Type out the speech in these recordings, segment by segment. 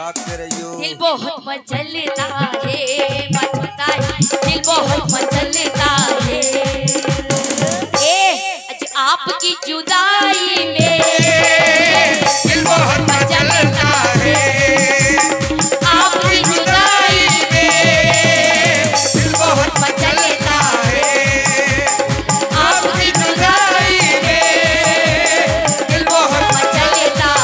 दिल बहुत मचलता है, मचलता है, दिल बहुत मचलता है। आपकी जुदाई में दिल बहुत मचलता है, आपकी जुदाई में दिल बहुत मचलता है, आपकी जुदाई में दिल बहुत मचलता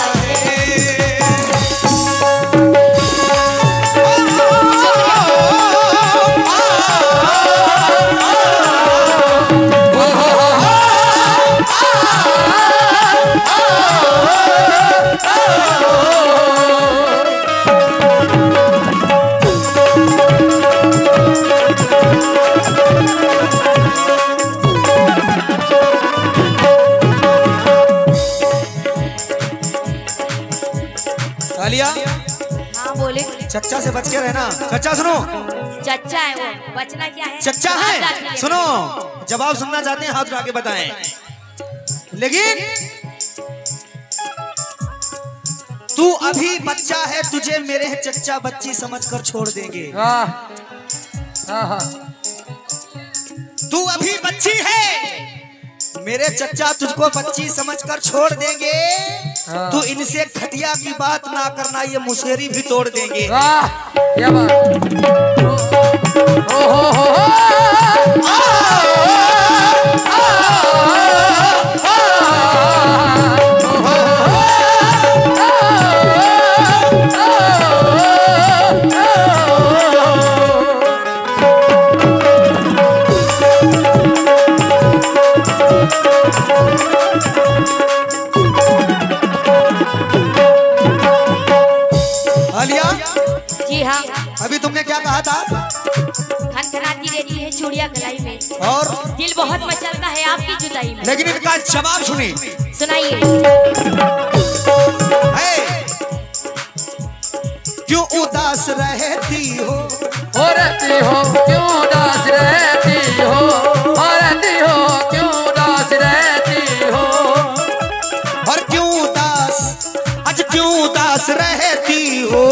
आलिया। हाँ बोले। चच्चा से बच के रहना। चच्चा सुनो। चच्चा है वो, बचना क्या है? चच्चा है। सुनो, जवाब सुनना चाहते हैं हाथ उठा के बताएं। लेकिन तू अभी बच्चा है, तुझे मेरे चच्चा बच्ची समझकर छोड़ देंगे। तू अभी बच्ची है, मेरे चच्चा तुझको बच्ची समझकर छोड़ देंगे। तू इनसे खटिया की बात ना करना, ये मुसेरी भी तोड़ देंगे। क्या बात। आलिया। जी हाँ। अभी तुमने क्या कहा था? खनखनाती रहती है चूड़िया गलाई में, और दिल बहुत मचलता है आपकी जुदाई में। लेकिन इनका जवाब सुनी। सुनाइए। क्यों उदास रहती हो, रहती हो, क्यों उदास रहती हो, रहती हो, क्यों उदास रहती हो, और क्यों उदास, आज क्यों उदास रहती हो।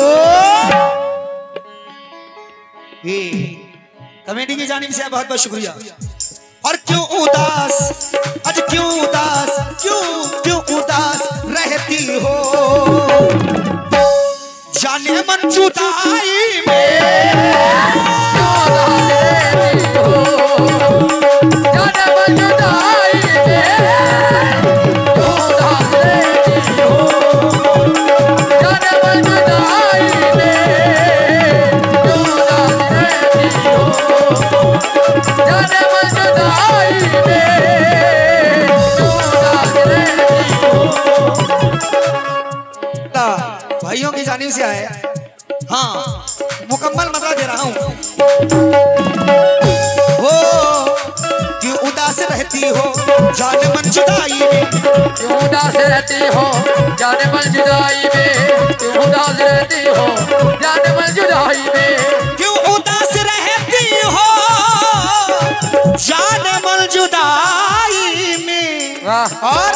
ये कमेटी की जानिब से बहुत बहुत शुक्रिया। और क्यों उदास, आज क्यों उदास, क्यों उदास रहती हो। जाने मन जुदाई में क्यों उदास रहती हो, जाने मन जुदाई में क्यों उदास रहती हो, जाने मन जुदाई में क्यों उदास रहती हो, जाने मन जुदाई में क्यों उदास रहती हो। भाइयों की जानिब से आए। हाँ, मुकम्मल मतलब दे रहा हूँ। हो क्यों उदास रहती हो, जाने मन जुदाई में क्यों उदास रहती हो, जाने मन जुदाई में क्यों उदास रहती हो, जाने मन जुदाई में क्यों उदास रहती हो, जाने मन जुदाई में। और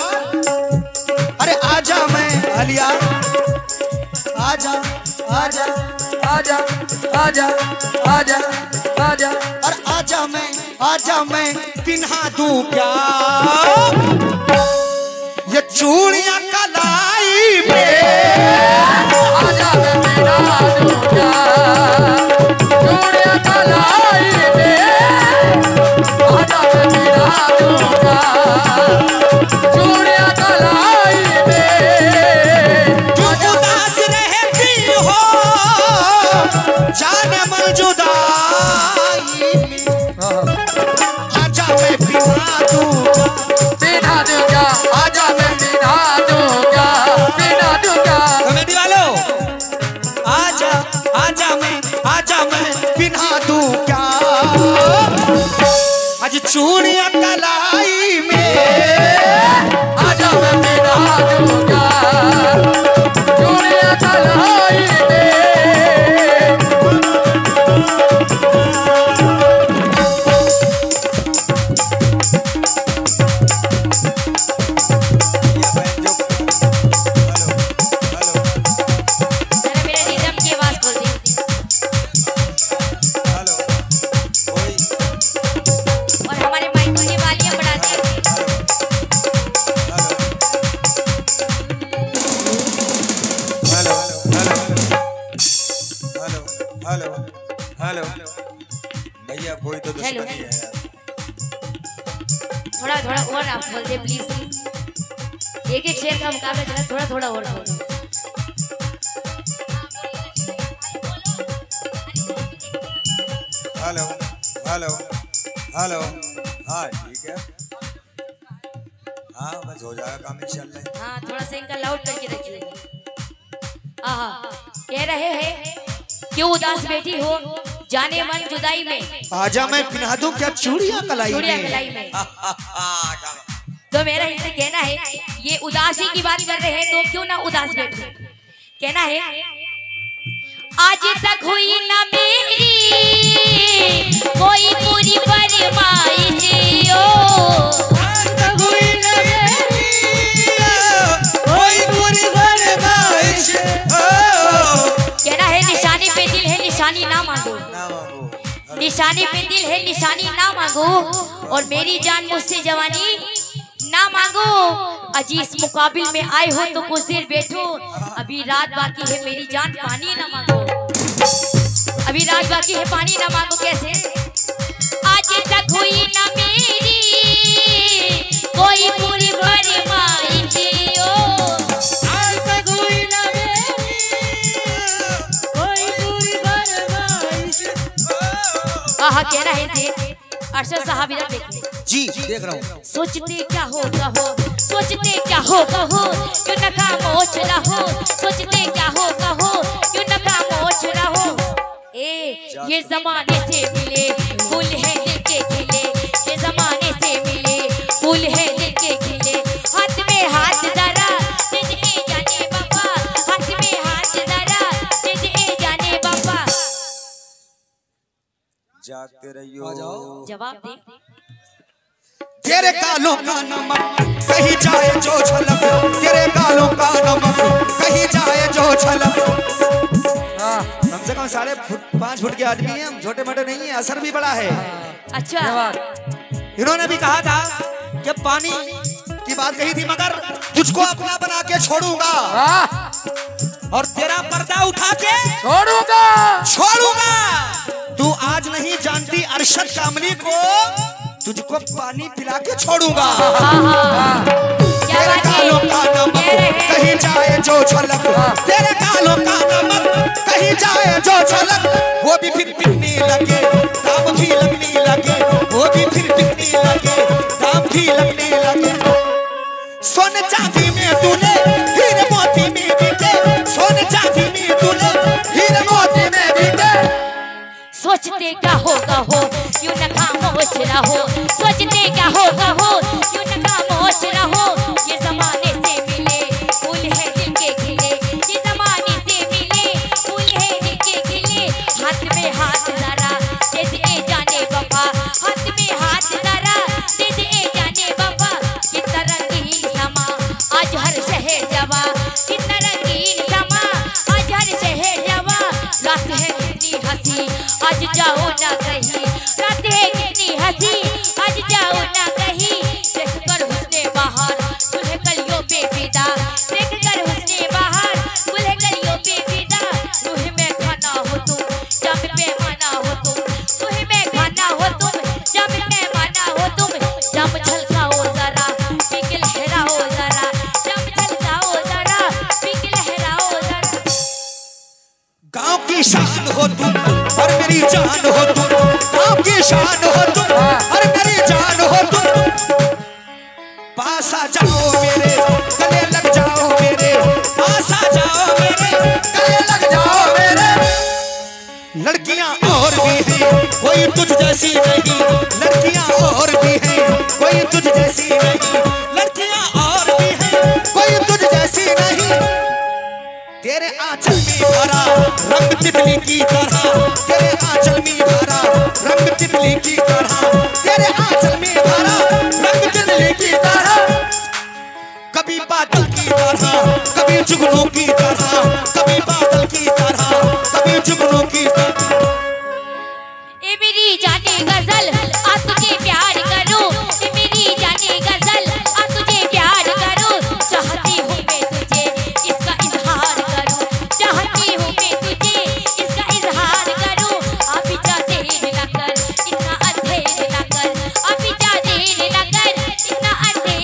अरे आजा मैं आलिया, आजा आजा आजा आजा आजा आजा और आजा मैं पिन्हा दूं प्यार ये चूड़ियां कलाई में। आजा मैं पिन्हा दूं प्यार चूड़ियां कलाई में, आजा मैं पिन्हा दूं प्यार चूड़ियां कलाई में। क्यों उदास रहती हो, जाने मन जुदाई में। आजा मैं पिन्हा दूंगा, आजा मैं पिन्हा दूंगा, पिन्हा दूंगा। कमेटी वालों, आजा मैं पिन्हा दूं क्या आज चूड़ियां कलाई में। आजा मैं पिन्हा दूंगा चूड़ियां कलाई में। मेरा आप बोल दे प्लीज। एक एक शेर का मुकाबला चला, थोड़ा थोड़ा और बोलो। Hello hello hello. हाँ ठीक है, हाँ बस हो जाएगा काम इंशाल्लाह। हाँ थोड़ा सा इनका लाउड करके रखिए। आहा, कह रहे हैं क्यों उदास बैठी हो जाने मन जुदाई में। आजा मैं पिन्हा दूं क्या चूड़ियां कलाई चूड़ियां में। कलाई में। तो मेरा इनसे कहना है, ये उदासी की बात कर रहे हैं तो क्यों ना उदास बैठो। कहना है आज तक हुई ना मेरी कोई पूरी फरमाइश ओ, आज तक हुई ना मेरी कोई पूरी फरमाइश ओ। कहना है निशानी पे दिल है निशानी ना मांगो, निशानी पे दिल है निशानी ना मांगो, और मेरी जान मुझसे जवानी ना मांगो। अजीज मुकाबिल में आए हो तो कुछ देर बैठो, अभी रात बाकी है मेरी जान पानी ना मांगो, अभी रात बाकी है पानी ना मांगो। कैसे आज तक हुई ना मेरी कोई पूरी फरमाइश ओ, आज तक हुई ना मेरी कोई पूरी फरमाइश ओ। कहा कह रहे थे अरशद साहब, इधर देखिए जी देख रहा हूँ। सोचते क्या हो कहो, सोचते क्या हो कहो, क्यों न खामोश रहो, सोचते क्या हो कहो, क्यों न खामोश रहो। ए ये जमाने से मिले फूल है दिल के खिले, ये जमाने से मिले फूल है दिल के खिले, हाथ में हाथ जरा दे जाने बाबा, हाथ में हाथ जरा दे जाने बाबा। जागते रहियो। जवाब दे। तेरे गालों का नमक कहीं जाए जो छलक, तेरे गालों का नमक कहीं जाए जो छलक। कम से कम 5.5 फुट के आदमी हैं हम, छोटे मोटे नहीं है, असर भी बड़ा है। अच्छा इन्होंने भी कहा था कि पानी की बात कही थी, मगर तुझको अपना बना के छोड़ूंगा और तेरा पर्दा उठा के छोड़ूंगा। तू आज नहीं जानती अरशद कामली को, तुझको पानी पिला के छोड़ूंगा। तेरे गालों का नमक कहीं जाए जो छलक, तेरे गालों का नमक कहीं जाए जो छलक, वो भी फिर बिकने लगे दाम भी लगने लगे, वो भी फिर बिकने लगे दाम भी लगने लगे। सोने चांदी में तूने हीरे मोती में बीते, सोने चांदी में तूने हीरे मोती में बीते। सोचते क्या होगा हो क्यों न खामोश रहो, सोचते क्या होगा हो क्यों न खामोश रहो। ये जमाने से मिले फूल है दिल के खिले, ये जमाने से मिले फूल है दिल के खिले, हाथ में हाथ जरा दे जाने बाबा, हाथ में हाथ जरा दे जाने बाबा। कितना रंगीन समा आज हर शहर जवा, कितना रंगीन समा आज हर शहर जवा। रात है कितनी हंसी आज जाओ ना कहीं, रात है कितनी हंसी आज जाओ ना कहीं। देख कर हुस्ने बाहर दुल्हे कलियों पे फिदा, देख कर हुस्ने बाहर दुल्हे कलियों पे फिदा। रूह में खाना हो तुम जब बेमाना हो तुम, रूह में खाना हो तुम जब बेमाना हो तुम। जब झलकाओ जरा पिक लहराओ जरा, जब झलकाओ जरा पिक लहराओ जरा। गांव की शान हो तुम और मेरी जान हो तुम, गांव की शान हो तुम और मेरी जान हो तुम। पास आ जाओ मेरे गले लग जाओ मेरे, पास आ जाओ मेरे गले लग जाओ मेरे। लड़कियां और भी हैं कोई तुझ जैसी नहीं, लड़कियां और भी हैं कोई तुझ जैसी नहीं, लड़कियां और भी हैं कोई तुझ जैसी नहीं। तेरे आंचल में भरा रंग तितली की तरह, तेरे आंचल में भरा रंग तितली की तरह, तेरे आंचल में भरा रंग तितली की तरह। कभी बादल की तरह कभी जुगनू की तरह, कभी बादल की तरह कभी जुगनू की तरह। ए मेरी जाने गजल आ तुझे प्यार करो, ए मेरी जाने गजल आ तुझे प्यार करो। चाहती हूँ मैं तुझे इसका इजहार करूँ, चाहती हूँ मैं तुझे इसका इजहार करूँ। आप जा देर न कर इतना अंधेर न कर, आप जा देर न कर इतना अंधेर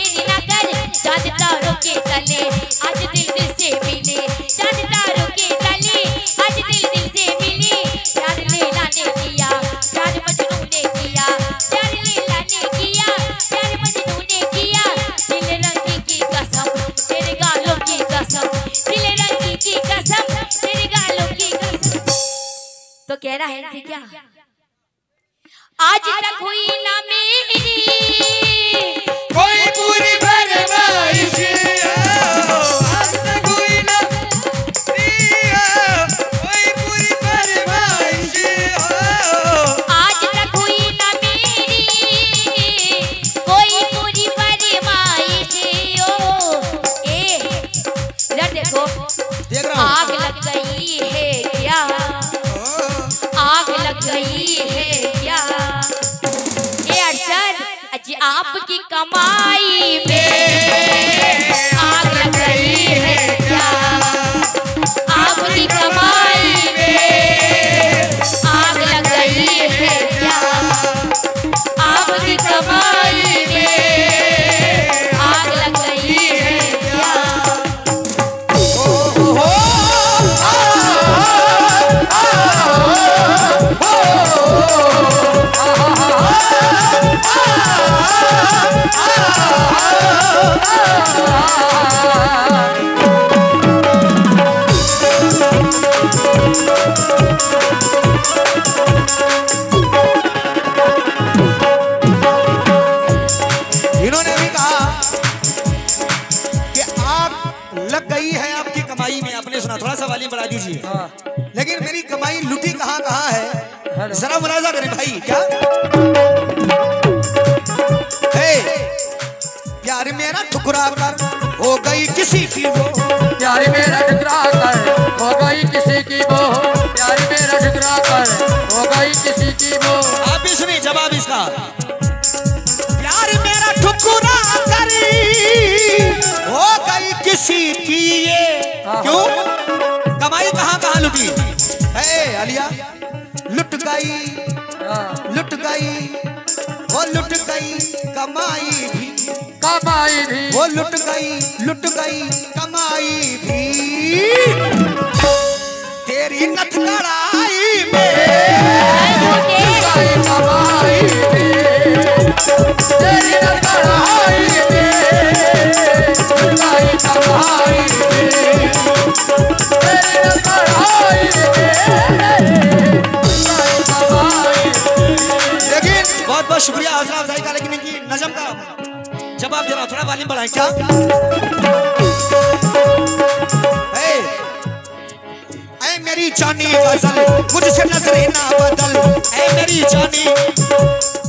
कहना है इनसे क्या, आज तक हुई ना मेरी कोई पूरी फरमाइश, आज तक हुई ना कोई पूरी फरमाइश, आज तक हुई ना मेरी कोई पूरी फरमाइश। देखो देख रहा हूं। आग लग गई है क्या, आग लग गई है क्या, ये अरशद अजी आपकी कमाई में आग लग गई है क्या, आपकी कमाई में आग लग गई है क्या, आपकी कमाई में आग लग गई है क्या। इन्होंने भी कहा कि आग लग गई है आपकी कमाई में। आपने सुना, थोड़ा सा वाली बढ़ा दीजिए। लेकिन मेरी कमाई लुटी कहाँ कहाँ है, जरा मुलाजा करें भाई। क्या हे प्यार मेरा ठुकरा कर हो गई किसी की वो, प्यार मेरा ठुकरा कर हो गई किसी की वो, प्यार मेरा ठुकरा कर हो गई किसी की वो। आप भी सुनिए जवाब इसका, प्यार मेरा ठुकरा करी हो गई किसी की ये। क्यों? कमाई कहाँ कहाँ लुटी है आलिया, लुट गई, लुट गई, वो लुट गई कमाई भी, कमाई भी, वो लुट गई कमाई भी, तेरी नथ कड़ाई में कमाई भी, तेरी नरकड़ाई में, कमाई कमाई में, तेरी नरकड़ाई में, कमाई। लेकिन बहुत बहुत शुक्रिया हौसला अफजाई का, लेकिन इनकी नज़म का जवाब देना थोड़ा वाली बढ़ाएं। क्या ऐ मेरी जानी गजल मुझसे नजरें ना बदल, ऐ मेरी जानी,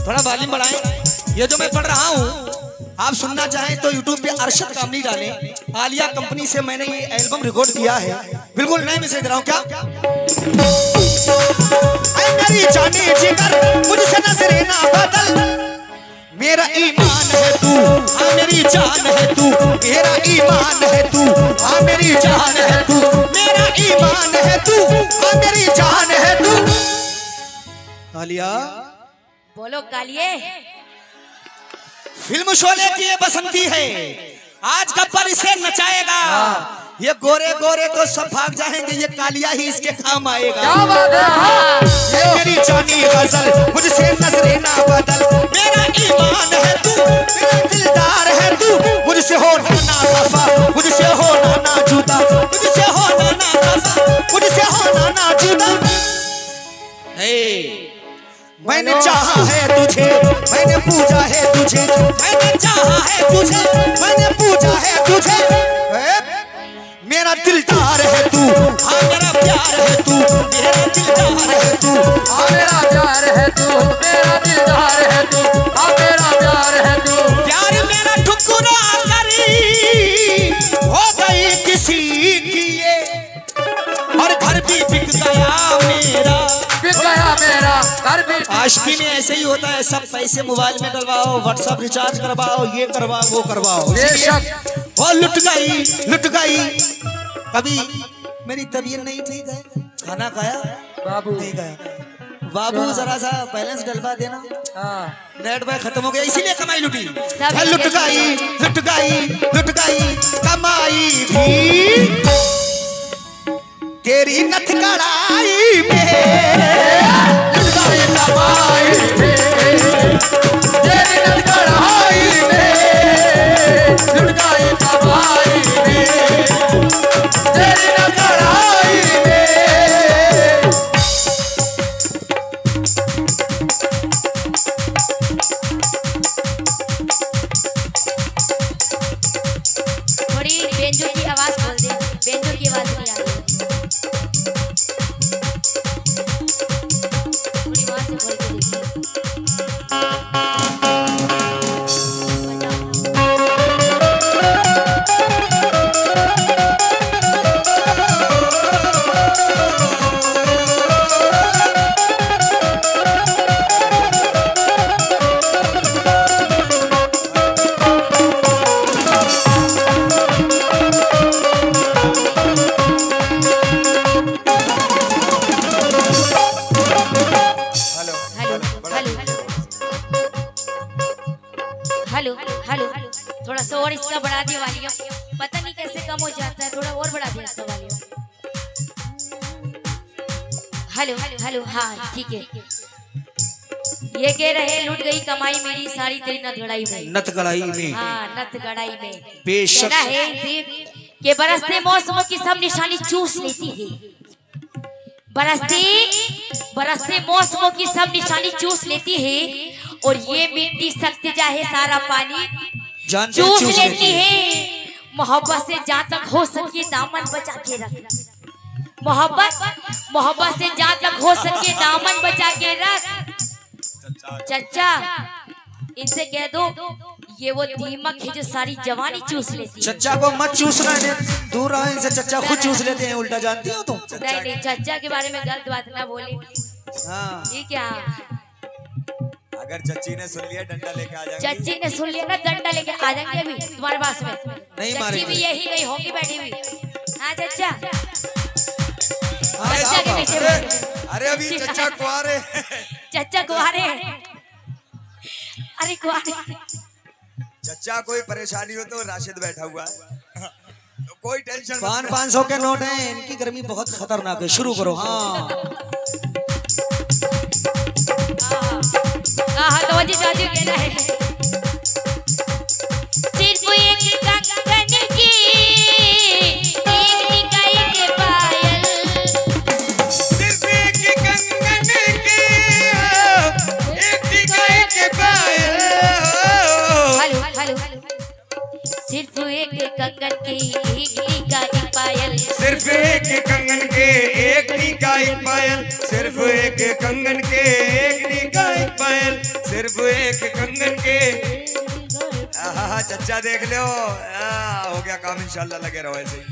थोड़ा वॉल्यूम बढ़ाएं। ये जो मैं पढ़ रहा हूँ आप सुनना चाहें तो यूट्यूब पे अरशद कामनी डालें। आलिया कंपनी से मैंने ये एल्बम रिकॉर्ड किया है, बिल्कुल नए मैसेज दे रहा हूँ। क्या ऐ मेरी जानी जिगर मुझसे नजरें ना बदल, मेरा ईमान है तू, हाँ मेरी जान है तू, मेरा ईमान है तू, हाँ मेरी जान है तू, मेरा ईमान है तू, हाँ मेरी जान है तू। आलिया बोलो कालिए, फिल्म शोले की ये बसंती है, आज गब्बर इसे नचाएगा। ये गोरे गोरे तो सब भाग जाएंगे, ये कालिया ही इसके काम आएगा। क्या बात है, ये मेरी जानी गजल मुझसे नजरें ना बदल, मेरा ईमान है तू, मेरा दिलदार है तू, मुझसे हो ना खफा, मुझसे हो ना जुदा, मुझसे हो ना खफा, मुझसे हो ना जुदा। मैंने चाहा है तुझे, मैंने पूजा है तुझे, मैंने चाहा है तुझे, मैंने पूजा है तुझे, मेरा दिलदार है तू, हाँ मेरा प्यार है तू, मेरा दिलदार है तू, हाँ मेरा प्यार है तू, मेरा दिलदार है तू, हाँ मेरा प्यार है तू। प्यार मेरा ठुकरा करी हो गई किसी की ये, और घर भी बिक गया मेरा, बिक गया मेरा घर भी। आशिकी में ऐसे ही होता है, सब पैसे मोबाइल में डलवाओ, व्हाट्सएप रिचार्ज करवाओ, ये करवाओ वो करवाओ, बेशक वो लुट गई लुट गई। कभी मेरी तबीयत नहीं ठीक है, खाना खाया बाबू, नहीं खाया, बाबू जरा सा बैलेंस डलवा देना, हाँ नेट पे खत्म हो गया, इसीलिए कमाई लुटी। सब लुट गई लुट गई लुट गई कमाई भी, तेरी नथ कड़ाई में लुट गई कमाई में, तेरी नरकड़ाई में, लुट गई कमाई में, तेरी नरकड़ाई में। और इसका बढ़ा दिया वॉल्यूम, पता नहीं कैसे कम हो जाता है, थोड़ा और बढ़ा दिया इसका वॉल्यूम। हेलो हेलो, हाँ ठीक है। ये कह रहे लूट गई कमाई मेरी सारी तेरी नत गड़ाई में, नत गड़ाई में, हाँ नत गड़ाई में। बेशक कहना है कि बरसते मौसमों की सब निशानी चूस लेती है, बरसते मौसमों की सब निशानी चूस लेती है, और ये मिट्टी सख्त चाहे सारा पानी चूस लेती है। मोहब्बत से जहाँ तक हो सके दामन बचा के रख, मोहब्बत से जहाँ तक हो सके दामन बचा के रख। चचा इनसे कह दो ये वो दीमक है जो सारी जवानी चूस लेती है। चचा को मत चूसना, दूर रहो इनसे, चचा खुद चूस लेते हैं उल्टा, जानती हो तुम? नहीं चचा के बारे में गलत बात ना बोले। हाँ ये क्या, अगर चच्ची ने सुन लिया डंडा लेके आ जाएंगे। चच्ची ने सुन लिया ना डंडा लेके आ जाएंगे अभी तुम्हारे पास में। नहीं चच्ची मारेंगे। भी यही गई होगी बैठी हुई। हाँ चचा, हाँ, चचा के पीछे अरे अभी चच्चा कुआरे, चचा कुआरे, अरे कुआरे। चच्चा कोई परेशानी हो तो राशिद बैठा हुआ है, तो कोई टेंशन मत। 500 के नोट हैं, इनकी गर्मी बहुत खतरनाक है। शुरू करो। हाँ तो वजी चाची कहना है सिर्फ एक कंगन की एक टिकाई के पायल, सिर्फ एक कंगन की एक टिकाई के पायल। हेलो सिर्फ एक कंगन की एक टिकाई पायल, सिर्फ एक कंगन के एक टीका एक पायल, सिर्फ एक कंगन के एक टीका एक पायल, सिर्फ एक कंगन के। चच्चा देख लो, हो गया काम इंशाल्लाह, लगे रहो ऐसे ही।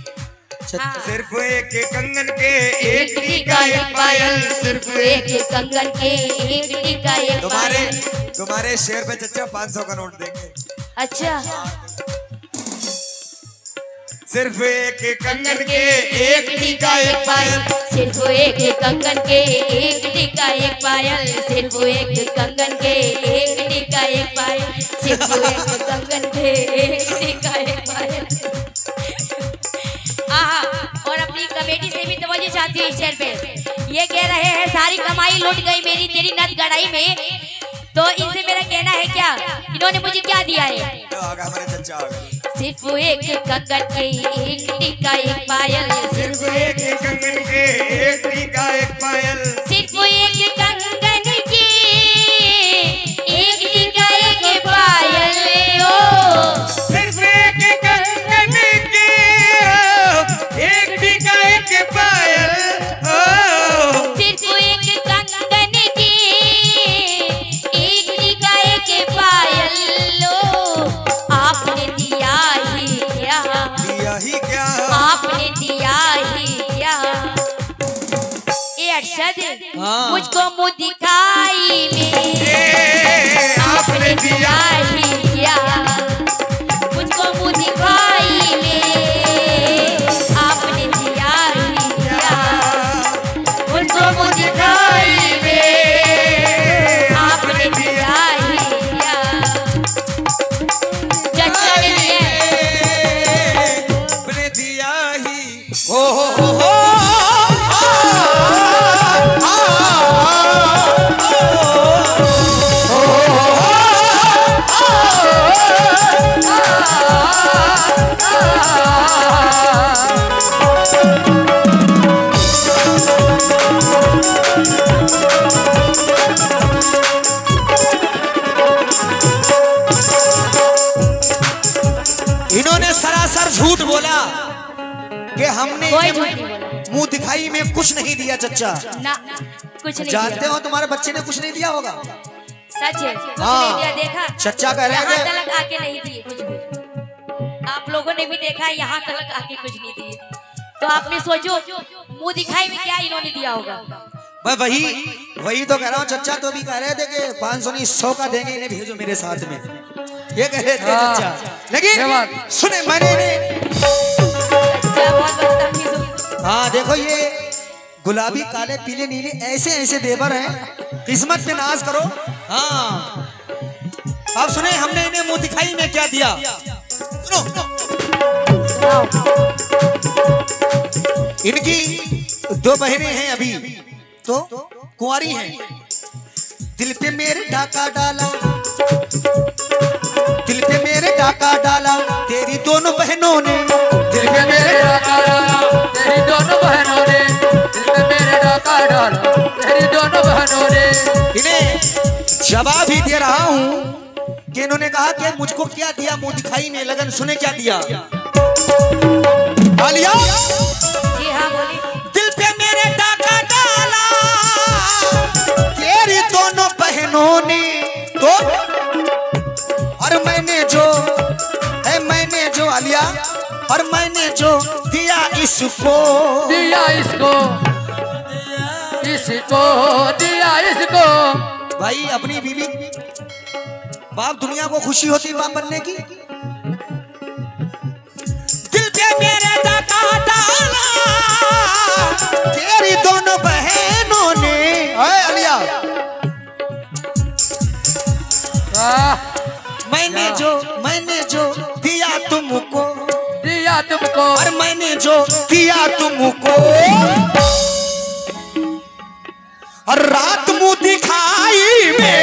सिर्फ एक कंगन के एक टीका एक पायल, सिर्फ एक कंगन के एक टीका एक पायल। तुम्हारे शेर पे चच्चा 500 का नोट देंगे। अच्छा सिर्फ एक कंगन के एक टीका एक पायल, सिर्फ एक कंगन के एक टीका एक पायल, सिर्फ एक कंगन के एक टीका एक पायल, सिर्फ एक कंगन के एक टीका एक पायल। और अपनी कमेटी से भी तवज्जो चाहती हूँ इस शेर पे। ये कह रहे हैं सारी कमाई लुट गई मेरी तेरी नत गड़ाई में, तो इनसे मेरा कहना है क्या, इन्होंने मुझे क्या दिया है? तो आगा हमारे चच्चा आ गए। सिर्फ एक कंगन के एक टीका एक पायल, सिर्फ एक कंगन के एक टीका एक पायल, सिर्फ एक कंगन के एक टीका एक पायल। ओ सिर्फ एक कंगन के एक टीका एक पायल। सिर्फ एक कंगन के एक टीका एक पायल। ओ आपने दिया ही क्या, दिया ही क्या, आपने दिया ही क्या। ए अरशद हाँ। मुझको मुँह दिखाई में आपने दिया ही क्या, मुझको मुँह दिखाई में आपने दिया ही क्या, मुझको मुँह दिखाई में आपने दिया ही क्या। चचा ने अपने दिया ही। हो इन्होंने सरासर झूठ बोला कि हमने कोई झूठ नहीं बोला मुंह दिखाई में कुछ नहीं दिया। चच्चा ना, कुछ नहीं जानते दिया। हो तुम्हारे बच्चे ने कुछ नहीं दिया होगा। सच है, कुछ हाँ। नहीं दिया। देखा चच्चा कह रहे हैं यहाँ कि- तलक आके नहीं दिए कुछ भी, आप लोगों ने भी देखा यहाँ तलक आके कुछ नहीं दिए। तो आपने सोचो मुंह दिखाई में क्या इन्होंने दिया होगा। मैं वही तो कह रहा हूँ। चच्चा तो भी कह रहे थे कि 500 नहीं 100 का देंगे, इन्हें भेजो मेरे साथ में, ये कह रहे थे हाँ। चच्चा। लेकिन सुने मैंने अच्छा बहुत बदतमीज हो। हाँ देखो ये गुलाबी काले पीले नीले ऐसे ऐसे देवर हैं, किस्मत पे नाज करो। हाँ अब सुने हमने इन्हें मुंह दिखाई में क्या दिया। इनकी दो बहनें हैं अभी तो कुंवारी हैं। दिल पे मेरे डाका डाला, दिल पे मेरे डाका डाला तेरी दोनों बहनों ने, दिल पे मेरे डाका डाला तेरी दोनों बहनों ने, दिल पे मेरे डाका डाला तेरी दोनों बहनों ने। इन्हें जवाब ही दे रहा हूँ कि इन्होंने कहा कि मुझको क्या दिया मुंह दिखाई में लगन, सुने क्या दिया आलिया। जी हाँ बोली। दिल पे मेरे डाका डाला तेरी दोनों बहनों ने तो, और मैंने जो आलिया, और मैंने जो दिया इसको, दिया इसको, इसको दिया इसको। भाई अपनी बीवी बाप दुनिया को खुशी होती बाप बनने की। दिल पे मेरे डाका डाला तेरी दोनों बहनों ने, आलिया मैंने जो दिया तुमको, दिया तुमको, और मैंने जो दिया तुमको, और रात मुंह दिखाई में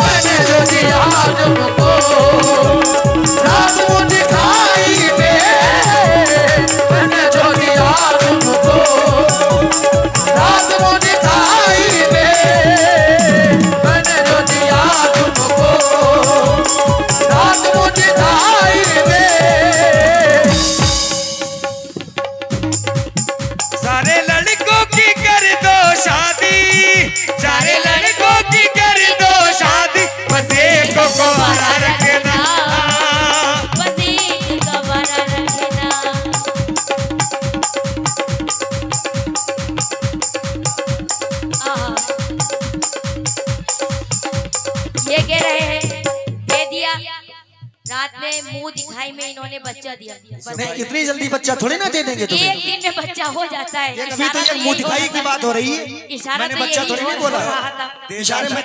मैंने जो दिया तुमको, रात मुंह दिखाई में मैंने जो दिया तुमको, रात मुंह दिखाई में मैंने जो दिया तुमको, रात मुंह दिखाई में। सारे लड़कों की कर दो शादी, सारे लड़कों की कर दो शादी, बस एक को कुंवारा रखना, बस एक गवारा रखना। ये कह रहे हैं दे दिया, रात में मुंह दिखाई में इन्होंने बच्चा दिया। नहीं इतनी जल्दी बच्चा थोड़ी ना दे देंगे तुम्हें। एक दिन में बच्चा हो जाता है। ये कभी तो ये मुंह दिखाई की बात हो रही है। इशारा मैंने तो बच्चा यही थोड़ी नहीं हो बोला। रहा था। इशारे में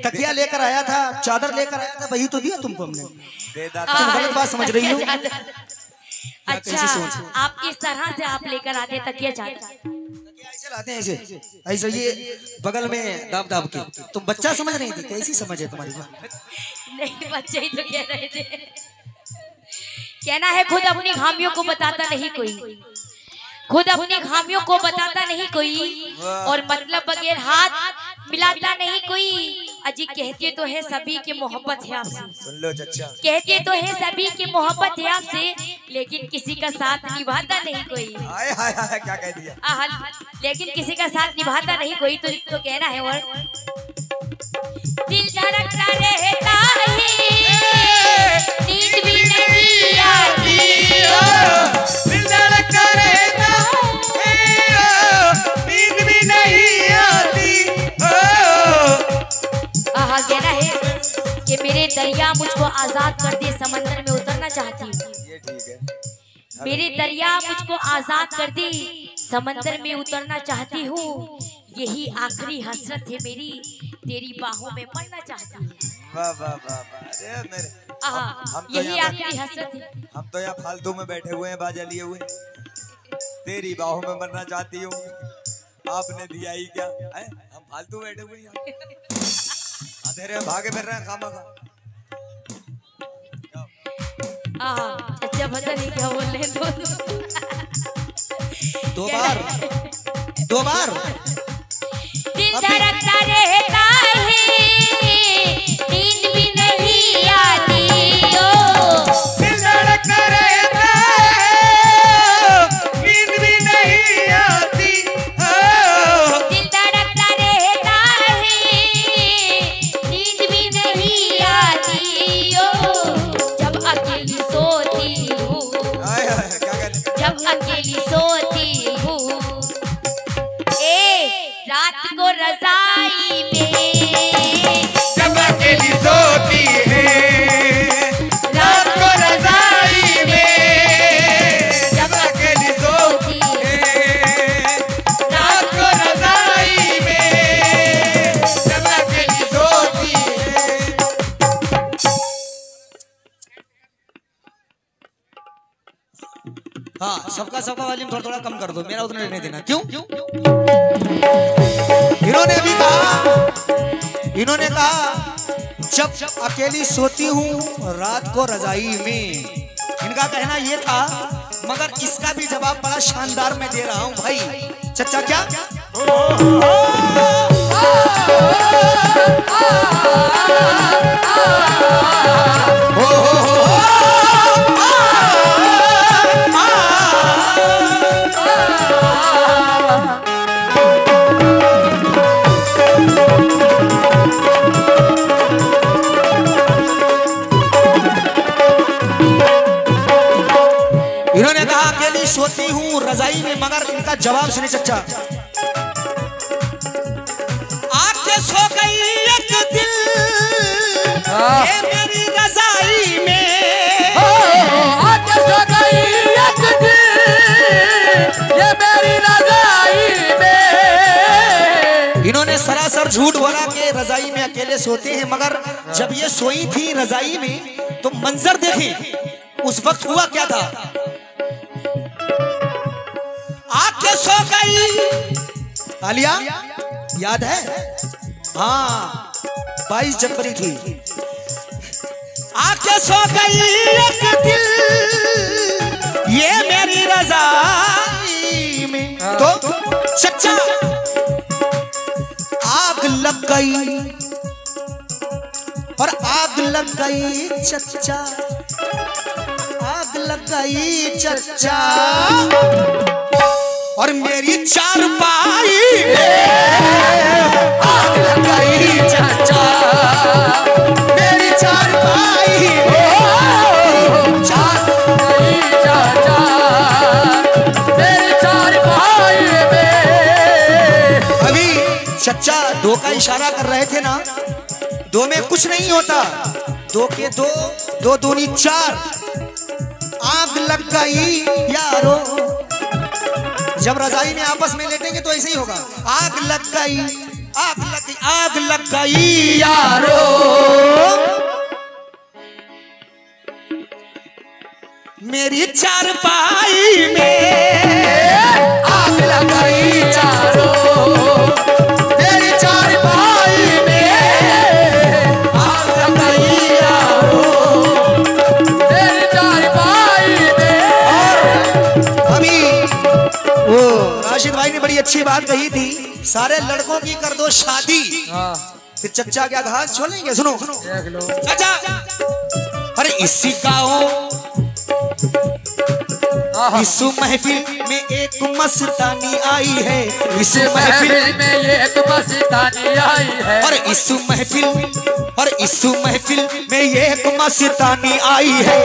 तकिया लेकर आया था, चादर लेकर आया था, वही तो दिया तुमको हमने। तुम गलत बात समझ रही हो। अच्छा आप इस तरह से आप लेकर आते तकिया चादर, ऐसे लाते हैं ऐसे ऐसे ये बगल में दाब दाब के। तुम बच्चा समझ रही थी, कैसी समझ है तुम्हारी बात। नहीं बच्चे ही तो कह रहे थे। कहना है खुद अपनी खामियों को बताता नहीं कोई, खुद अपनी खामियों को बताता नहीं कोई, और मतलब बगैर हाथ मिलाता नहीं कोई। अजी कहते तो है सभी की मोहब्बत है आपसे, सुन लो चचा, कहते तो है सभी की मोहब्बत है आपसे, लेकिन किसी का साथ निभाता नहीं कोई। हाय हाय हाय क्या कह दिया। लेकिन किसी का साथ निभाता नहीं कोई, तो कहना है और दिल धड़कता रहता है, नींद भी नहीं आती, दिल धड़कता रहता है, नींद भी नहीं आती। कहना है कि मेरे दरिया मुझको आजाद कर दे, समंदर में उतरना चाहती हूँ। ये ठीक है। मेरे दरिया मुझको आजाद कर दे, समंदर में उतरना चाहती हूँ। यही आखिरी हसरत है मेरी, तेरी बाहों में पड़ना चाहती हूँ। वाह वाह वाह वाह। अरे मेरे हम तो यही यहाँ आखिरी हसरत है। हम तो यहाँ फालतू में बैठे हुए हैं, बाजा लिए हुए, तेरी बाहों में मरना चाहती हूँ। आपने दिया ही क्या है? हम फालतू बैठे हुए हैं, अंधेरे में भागे फिर रहे हैं खामा खा। अच्छा पता नहीं क्या बोल रहे हैं दो बार दिल धड़कता रहता है, नींद भी नहीं आती, ओ दिल धड़कता रहता है, नींद भी नहीं आती, दिल धड़कता रहता है, नींद भी नहीं आती, ओ जब अकेली सोती हूँ, हाय हाय क्या कहते हैं? जब अकेली सोती हूँ, रात को रज़ाई में, जब अकेली सोती है, रात को रज़ाई में, जब अकेली सोती है, रात को रज़ाई में, जब अकेली सोती है। हाँ सबका सबका वॉल्यूम थोड़ा थोड़ा कम कर दो, मेरा उतना नहीं देना। क्यों? इन्होंने कहा जब अकेली सोती हूँ रात को रजाई में, इनका कहना ये था, मगर इसका भी जवाब बड़ा शानदार मैं दे रहा हूँ भाई। चचा क्या? इन्होंने कहा अकेली सोती हूँ रजाई में, मगर इनका जवाब सुनिए चचा। आके सो गई एक दिल ये मेरी रजाई में, आके सो गई एक दिल ये मेरी रजाई में। इन्होंने सरासर झूठ बोला कि रजाई में अकेले सोते हैं, मगर जब ये सोई थी रजाई में तो मंजर देखें उस वक्त हुआ क्या था। आके सो गई, आलिया याद है? हाँ 22 जनवरी थी। आके सो गई एक दिल ये मेरी रज़ाई में, तो चचा आग लग गई और आग लग गई चचा, आग लग गई चचा, और मेरी चारपाई आग लग गई चचा, मेरी चारपाई चाचा मेरी चारपाई में। अभी चचा दो का इशारा कर रहे थे ना, दो में कुछ नहीं होता, दो के दो, दो दूनी चार, आग लग गई यारो। जब रजाई में आपस में लेटेंगे तो ऐसे ही होगा, आग लग गई, आग लग गई, आग लग गई यारो, मेरी चारपाई में आग लग गई यारो, मेरी चारपाई में आग लग गई यारो, मेरी चारपाई में। अभी वो राशिद भाई ने बड़ी अच्छी बात कही थी, सारे लड़कों की कर दो शादी, फिर चचा क्या घास छोड़ेंगे। सुनो देख लो चचा, अरे इसी गाँव इस महफिल में एक मस्तानी आई है, इस महफिल में ये एक मस्तानी आई है, और इस महफिल, और इस महफिल में ये एक मस्तानी आई है,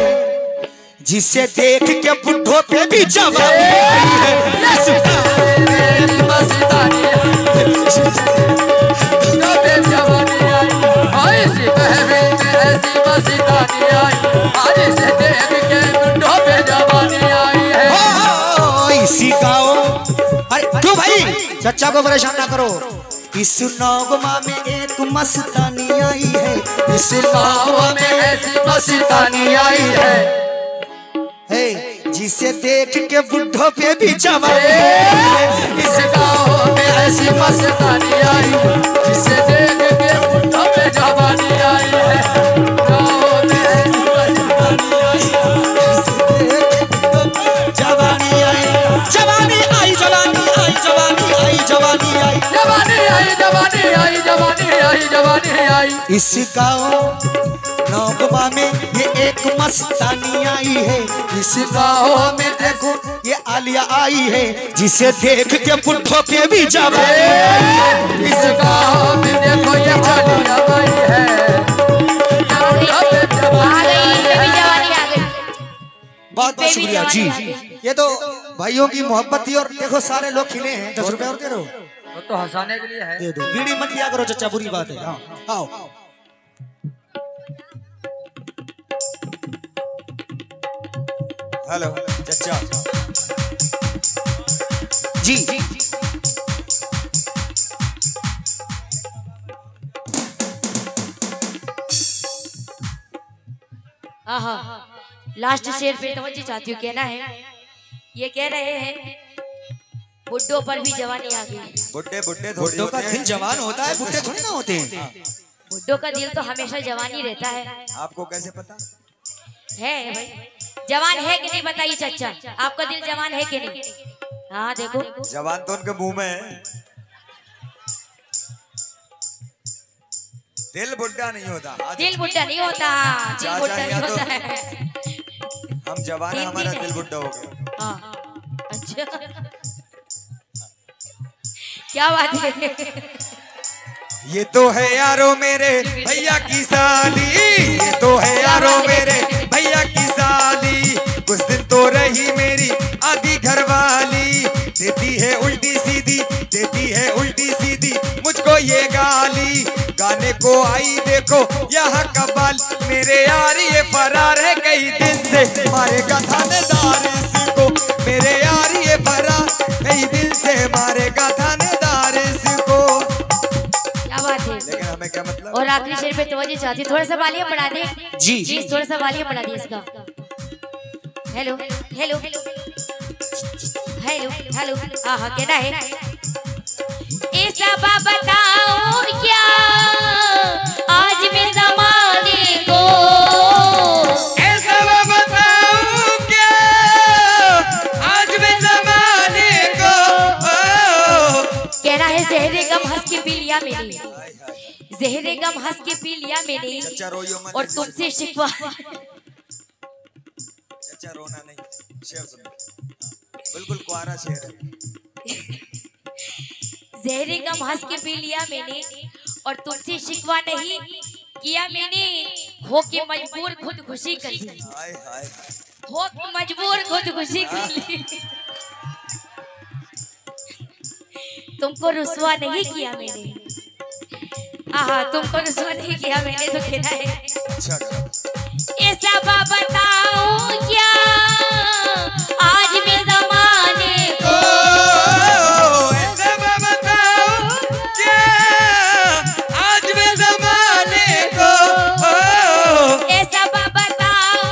जिसे देख के बुढ़ों पे भी जवानी आई है। मेरी मस्तानी जवानी आई, इसी महफिल में ऐसी मस्तानी आई, आज से देख के बुढ़ों पे जवानी आई है। इसी गाँव, अरे क्यों भाई चचा को परेशान ना करो, इस नौगमा में एक मस्तानी आई है, इस गाँव में ऐसी मस्तानी आई है, जिसे देख के बुढ़ों पे भी जवानी, इस गाँव में ऐसी मस्तानी आई, जिसे देख के बुढ़ों पे जवानी आई है, गाँव में ऐसी मस्तानी आई, जवानी आई, जवानी आई, जवानी आई, जवानी आई, जवानी आई, जवानी आई, जवानी आई, जवानी आई, जवानी आई। इस गाँव नौगमा में ये एक मस्तानी आई है, इस गाँव में देखो ये आलिया आई है, जिसे देख के बुढ़ों पे भी जवानी आई, इस गाँव में देखो ये आलिया आई है, बुढ़ों पे जवानी आई है। बहुत बहुत शुक्रिया जी। ये तो भाइयों की मोहब्बत थी, और देखो सारे लोग खिले हैं। 10 रुपए और दे रहे हो, वो तो हंसाने के लिए है। दे दो, बीड़ी मत लिया करो चचा, बुरी बात है। हाँ आओ हेलो चचा जी। लास्ट शेर पे तवज्जो चाहती हूँ, कहना है ये कह रहे हैं बुड्ढों पर भी जवानी आ गई। बुड्ढे बुड्ढे थोड़ी बुड्ढों का होते दिल हैं। जवान होता है, बुड्ढे थोड़ी ना होते हैं। बुड्ढों का दिल तो हमेशा जवानी रहता है। आपको कैसे पता? है भाई, जवान है कि नहीं बताइए चाचा, आपका दिल जवान है कि नहीं? हाँ देखो, जवान तो उनके मुंह में है, दिल बुड्ढा नहीं होता। दिल बुड्ढा नहीं होता, दिल बुड्ढा नहीं होता है। हम जवान हैं, हमारा दिल बुड्ढा हो गया। हाँ अच्छा, क्या बात है। ये तो है यारो मेरे भैया की साली, ये तो है यारो मेरे भैया की साली। कुछ दिन तो रही मेरी आधी घरवाली, देती है उल्टी सीधी, देती है उल्टी सीधी मुझको ये गाली। गाने को आई देखो यहाँ कबाल, मेरे यार ये फरार है कई दिन से, मारेगा थानेदार इसको। मेरे यार ये फरार कई दिन से, मारेगा थानेदार इसको। क्या बात है। लेकिन हमें क्या मतलब? और आखिरी शेर पे तवज्जो चाहती, थोड़ा सा वालियम बढ़ा दे जी। प्लीज, थोड़ा सा वालियम बढ़ा दे इसका। हेलो हेलो हेलो हेलो, हाँ कहना है ऐसा बताओ क्या आज मैं ज़माने को, ऐसा बताऊं क्या आज मैं ज़माने को। कहना है जहरे गम हंस के पी लिया मैंने, जहरे गम हंस के पी लिया मैंने, चचा रोइयो मत, और तुमसे शिकवा। चचा रोना नहीं, शेर सुनो, बिल्कुल कुआरा शेर है। जहरे गम हंस के पी लिया मैंने, और तुमसे शिकवा नहीं किया मैंने, हो के मजबूर खुदकुशी कर ली, हाय हाय हाय। हो के मजबूर खुदकुशी कर ली। तुमको रुसवा नहीं किया मैंने, आहा तुमको रुसवा नहीं किया मैंने, तो कहना है अच्छा करो। ऐसा बताओ क्या आज मैं ज़माने को, ऐसा बताऊं क्या आज मैं ज़माने को। ऐसा बताओ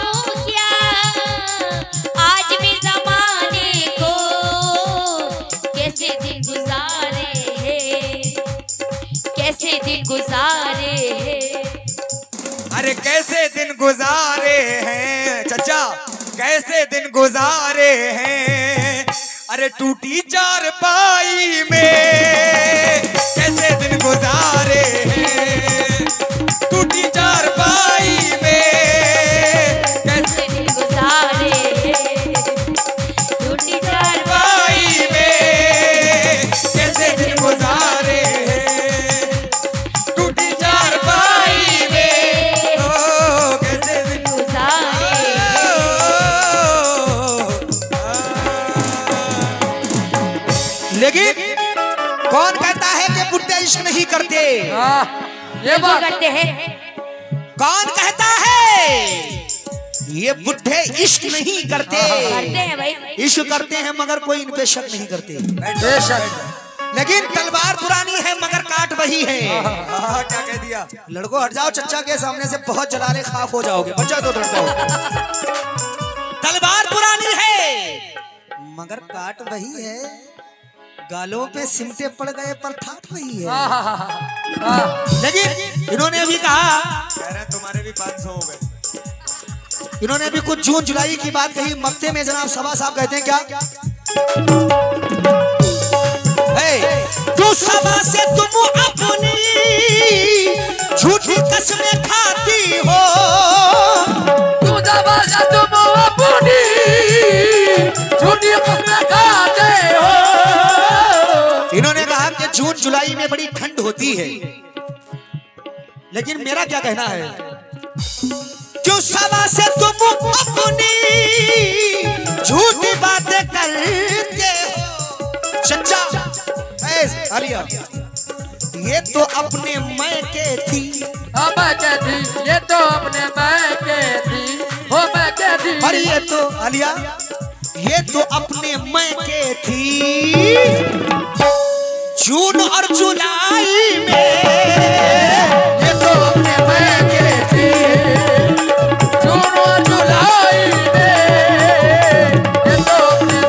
क्या आज मैं ज़माने को, कैसे दिन गुजारे हैं, कैसे दिन गुजारे हैं। अरे कैसे दिन गुजारे हैं चचा, कैसे दिन गुजारे हैं। अरे टूटी चारपाई में कैसे दिन गुजारे हैं, टूटी चारपाई में कैसे दिन गुजारे हैं, टूटी चारपाई में कैसे दिन गुजारे हैं, टूटी चारपाई में ओ कैसे दिन गुजारे। लेकिन कौन कहता है कि बुड्ढे इश्क नहीं करते? ये बात करते हैं, कौन कहता है ये बुड्ढे इश्क नहीं करते? करते हैं भाई, इश्क करते हैं मगर कोई इन पे शक नहीं करते। बेशक। लेकिन तलवार पुरानी है मगर काट वही है। क्या कह दिया? लड़को हट जाओ, चच्चा के सामने से बहुत जलाले खाक हो जाओगे। बचा दो लड़को। तलवार पुरानी है मगर काट वही है, गालों पे सिमटे पड़ गए पर ठाट वही है। लेकिन इन्होंने अभी कहा, कह रहे हैं तुम्हारे भी 500 हो गए। इन्होंने अभी कुछ जून जुलाई की बात कही। मक्ते में जनाब सभा साहब कहते हैं क्या, तू सभा से तुम अपनी झूठी कसमें खाती हो, तू सभा से तुम अपनी झूठी कसमें खाते हो। इन्होंने कहा कि जून जुलाई में बड़ी ठंड होती है, लेकिन मेरा क्या कहना है, क्यों सभा से तुम अपनी झूठी बातें करते हो। चच्चा आलिया, ये तो अपने मैके थी, मैके थी, ये तो अपने मैके थी, हो मैके थी। और ये तो आलिया, ये तो अपने मैके थी जून और जुलाई में, ये तो अपने मैके थी जून और जुलाई में, ये तो अपने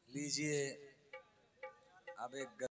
लीजिए अब एक